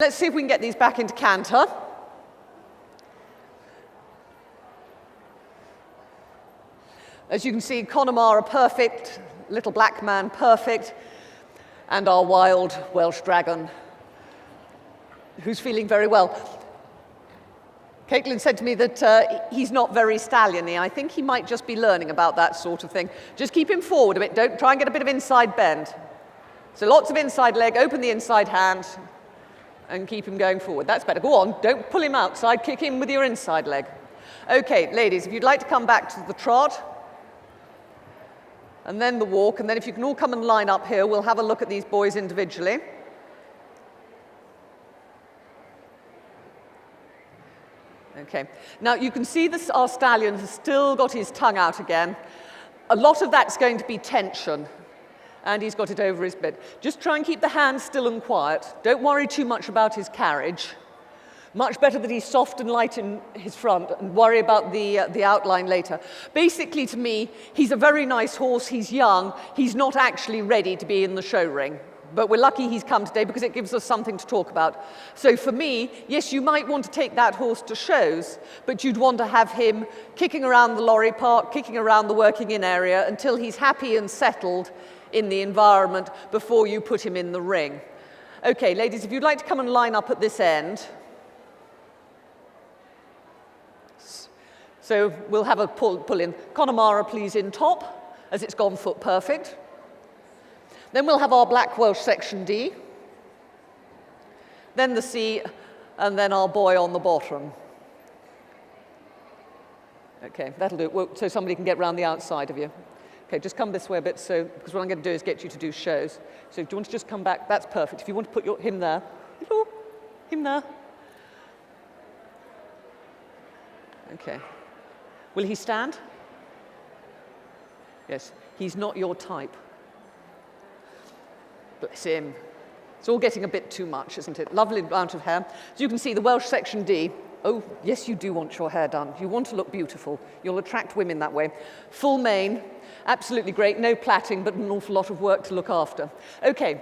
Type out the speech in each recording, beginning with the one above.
Let's see if we can get these back into canter. As you can see, Connemara perfect, little black man perfect, and our wild Welsh dragon, who's feeling very well. Caitlin said to me that he's not very stallion-y. I think he might just be learning about that sort of thing. Just keep him forward a bit. Don't try and get a bit of inside bend. So lots of inside leg, open the inside hand, and keep him going forward. That's better. Go on. Don't pull him outside. Kick him with your inside leg. Okay, ladies, if you'd like to come back to the trot, and then the walk, and then if you can all come and line up here, we'll have a look at these boys individually. Okay. Now, you can see this, our stallion has still got his tongue out again. A lot of that's going to be tension, and he's got it over his bit. Just try and keep the hands still and quiet. Don't worry too much about his carriage. Much better that he's soft and light in his front and worry about the outline later. Basically, to me, he's a very nice horse. He's young. He's not actually ready to be in the show ring. But we're lucky he's come today because it gives us something to talk about. So for me, yes, you might want to take that horse to shows, but you'd want to have him kicking around the lorry park, kicking around the working in area until he's happy and settled in the environment before you put him in the ring. Okay, ladies, if you'd like to come and line up at this end. So we'll have a pull in. Connemara, please, in top, as it's gone foot perfect. Then we'll have our Black Welsh section D. Then the C, and then our boy on the bottom. Okay, that'll do it. So somebody can get round the outside of you. Okay, just come this way a bit, because what I'm going to do is get you to do shows. So do you want to just come back? That's perfect. If you want to put him there. Hello, him there. Okay. Will he stand? Yes, he's not your type. Bless him. It's all getting a bit too much, isn't it? Lovely amount of hair. So you can see the Welsh section D. Oh, yes, you do want your hair done. You want to look beautiful. You'll attract women that way. Full mane, absolutely great. No plaiting, but an awful lot of work to look after. Okay.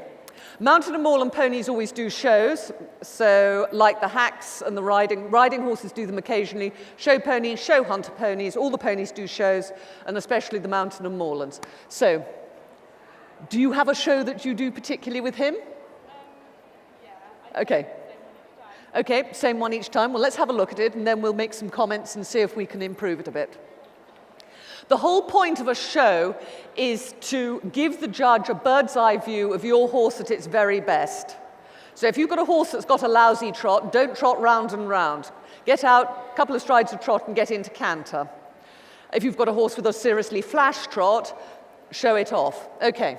Mountain and moorland ponies always do shows, so like the hacks and the riding horses do them occasionally. Show ponies, show hunter ponies, all the ponies do shows, and especially the mountain and moorlands. So, do you have a show that you do particularly with him? Yeah. Okay. Okay, same one each time. Well, let's have a look at it, and then we'll make some comments and see if we can improve it a bit. The whole point of a show is to give the judge a bird's eye view of your horse at its very best. So if you've got a horse that's got a lousy trot, don't trot round and round. Get out, a couple of strides of trot and get into canter. If you've got a horse with a seriously flash trot, show it off. Okay.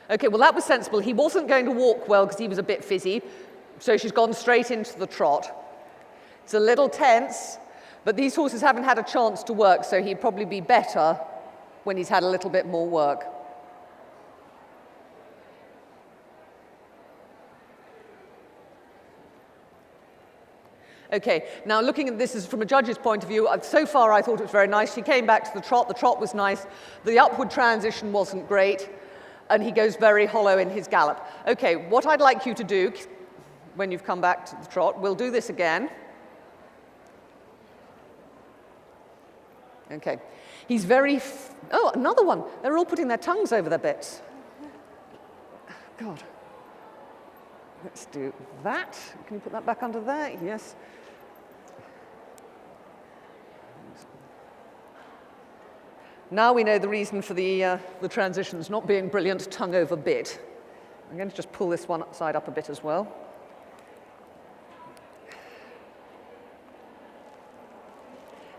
Okay, well, that was sensible. He wasn't going to walk well because he was a bit fizzy, so she's gone straight into the trot. It's a little tense, but these horses haven't had a chance to work, so he'd probably be better when he's had a little bit more work. Okay, now looking at this from a judge's point of view, so far I thought it was very nice. He came back to the trot was nice. The upward transition wasn't great, and he goes very hollow in his gallop. Okay, what I'd like you to do, when you've come back to the trot, we'll do this again. Okay, he's very, oh, another one. They're all putting their tongues over their bits. God. Let's do that. Can you put that back under there? Yes. Now we know the reason for the transitions not being brilliant, tongue over bit. I'm going to just pull this one side up a bit as well.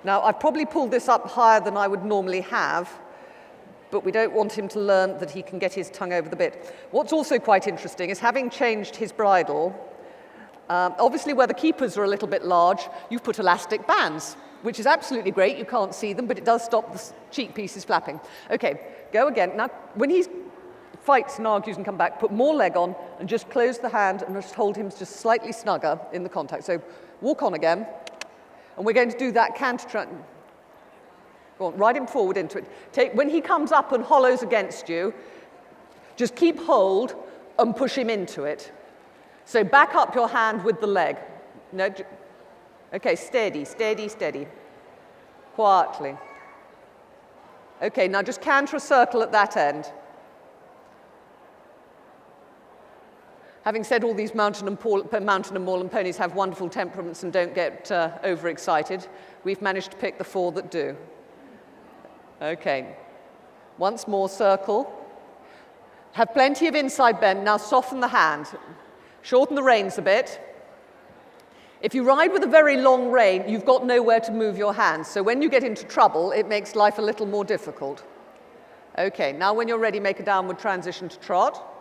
Now, I've probably pulled this up higher than I would normally have, but we don't want him to learn that he can get his tongue over the bit. What's also quite interesting is having changed his bridle, obviously where the keepers are a little bit large, you've put elastic bands, which is absolutely great. You can't see them, but it does stop the cheek pieces flapping. Okay, go again. Now, when he fights and argues and come back, put more leg on and just close the hand and just hold him just slightly snugger in the contact. So walk on again. And we're going to do that canter. Go on, ride him forward into it. When he comes up and hollows against you, Just keep hold and push him into it. So back up your hand with the leg. No, okay, steady, steady, steady. Quietly. Okay, now just canter a circle at that end. Having said all these mountain and moorland ponies have wonderful temperaments and don't get overexcited, we've managed to pick the 4 that do. Okay, once more circle. Have plenty of inside bend. Now soften the hand. Shorten the reins a bit. If you ride with a very long rein, you've got nowhere to move your hands. So when you get into trouble, it makes life a little more difficult. Okay, now when you're ready, make a downward transition to trot.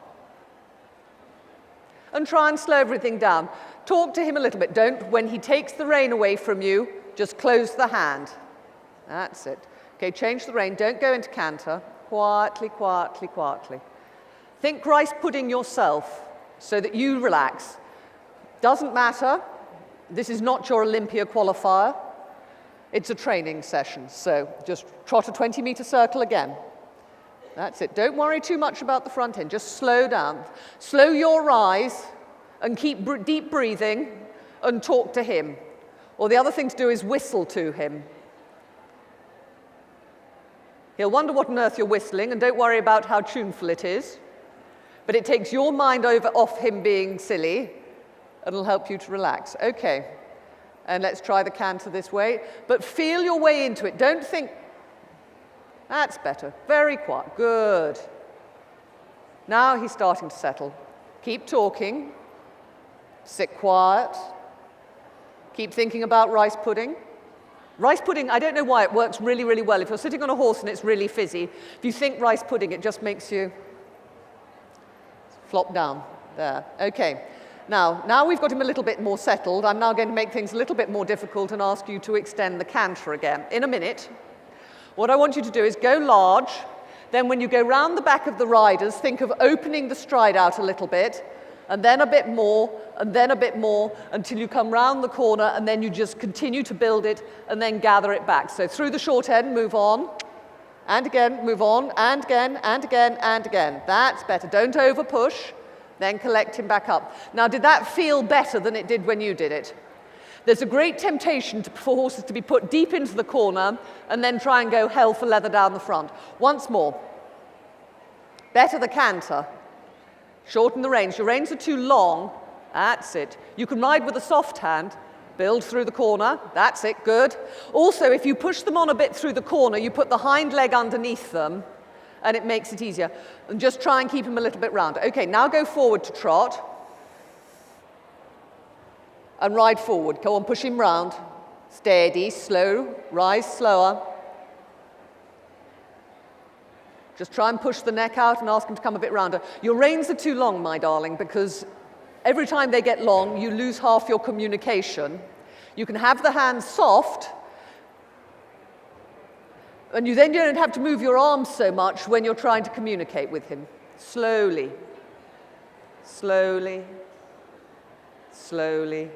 And try and slow everything down. Talk to him a little bit. Don't, when he takes the rein away from you, just close the hand. That's it. Okay, change the rein. Don't go into canter. Quietly, quietly, quietly. Think rice pudding yourself so that you relax. Doesn't matter. This is not your Olympia qualifier. It's a training session. So just trot a 20-meter circle again. That's it. Don't worry too much about the front end. Just slow down. Slow your rise and keep deep breathing and talk to him. Or the other thing to do is whistle to him. He'll wonder what on earth you're whistling, and don't worry about how tuneful it is. But it takes your mind off him being silly, and it'll help you to relax. Okay, and let's try the canter this way. But feel your way into it. Don't think, that's better. Very quiet. Good. Now he's starting to settle. Keep talking. Sit quiet. Keep thinking about rice pudding. Rice pudding, I don't know why, it works really, really well. If you're sitting on a horse and it's really fizzy, if you think rice pudding, it just makes you flop down. There. Okay. Now we've got him a little bit more settled. I'm now going to make things a little bit more difficult and ask you to extend the canter again. In a minute, what I want you to do is go large. Then when you go round the back of the riders, think of opening the stride out a little bit, and then a bit more, and then a bit more, until you come round the corner, and then you just continue to build it, and then gather it back. So through the short end, move on, and again, move on, and again, and again, and again. That's better. Don't over push. Then collect him back up. Now, did that feel better than it did when you did it? There's a great temptation for horses to be put deep into the corner and then try and go hell for leather down the front. Once more. Better the canter. Shorten the reins. Your reins are too long. That's it. You can ride with a soft hand. Build through the corner. That's it. Good. Also, if you push them on a bit through the corner, you put the hind leg underneath them, and it makes it easier. And just try and keep him a little bit round. Okay, now go forward to trot. And ride forward. Go on, push him round. Steady, slow, rise slower. Just try and push the neck out and ask him to come a bit rounder. Your reins are too long, my darling, because every time they get long, you lose half your communication. You can have the hands soft, and you then don't have to move your arms so much when you're trying to communicate with him. Slowly, slowly, slowly.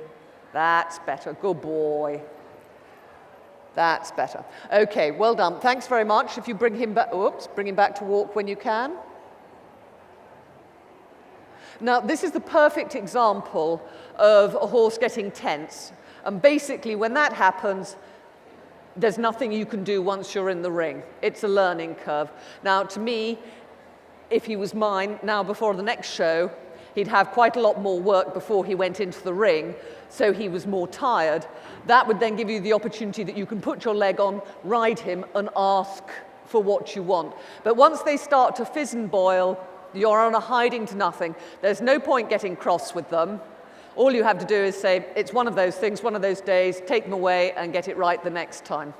That's better. Good boy. That's better. Okay, well done. Thanks very much. If you bring him back, bring him back to walk when you can. Now, this is the perfect example of a horse getting tense. And basically, when that happens, there's nothing you can do once you're in the ring. It's a learning curve. Now, to me, if he was mine, now before the next show, he'd have quite a lot more work before he went into the ring, so he was more tired. That would then give you the opportunity that you can put your leg on, ride him, and ask for what you want. But once they start to fizz and boil, you're on a hiding to nothing. There's no point getting cross with them. All you have to do is say, it's one of those things, one of those days, take them away and get it right the next time.